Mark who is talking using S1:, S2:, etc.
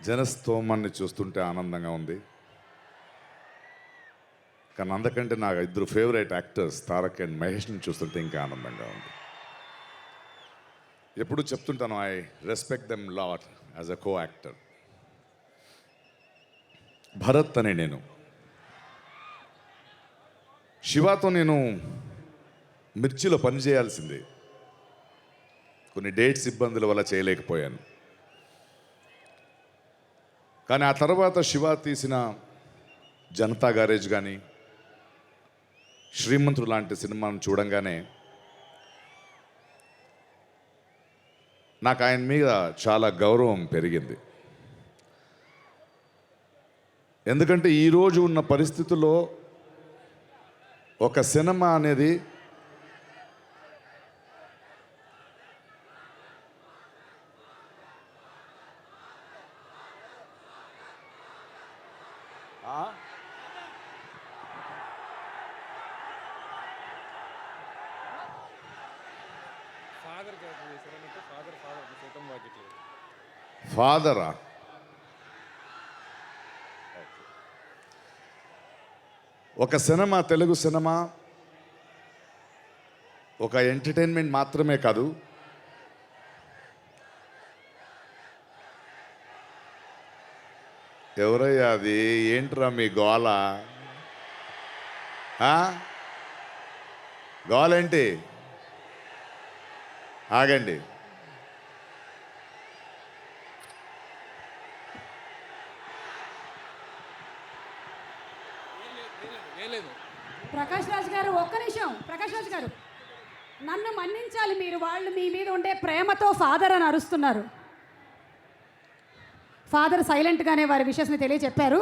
S1: జనస్తోమాన్ని చూస్తుంటే ఆనందంగా ఉంది. కానీ అందుకంటే నాకు ఇద్దరు ఫేవరెట్ యాక్టర్స్ తారక్ అండ్ మహేష్ని చూస్తుంటే ఇంకా ఆనందంగా ఉంది. ఎప్పుడు చెప్తుంటాను, I respect them lot as a co actor. Bharat అనే నేను శివాతో నేను మిర్చిలో పని చేయాల్సిందే. కొన్ని డేట్స్ ఇబ్బందుల వల్ల చేయలేకపోయాను. కానీ ఆ తర్వాత శివ తీసిన జనతా గ్యారేజ్ కానీ శ్రీమంతుడు లాంటి సినిమాను చూడంగానే నాకు ఆయన మీద చాలా గౌరవం పెరిగింది. ఎందుకంటే ఈరోజు ఉన్న పరిస్థితుల్లో ఒక సినిమా అనేది ఫాదరా ఒక సినిమా, తెలుగు సినిమా ఒక ఎంటర్టైన్మెంట్ మాత్రమే కాదు, ఎవరయ్యా అది? ఏంట్రా మీ గోల? గోలేంటి? ఆగండి.
S2: ప్రకాష్ రాజ్ గారు, ఒక్క నిమిషం. ప్రకాష్ రాజ్ గారు, నన్ను మన్నించాలి మీరు. వాళ్ళు మీ మీద ఉండే ప్రేమతో ఫాదర్ అని అరుస్తున్నారు. ఫాదర్ సైలెంట్గానే వారి విషయాన్ని తెలియజెప్పారు.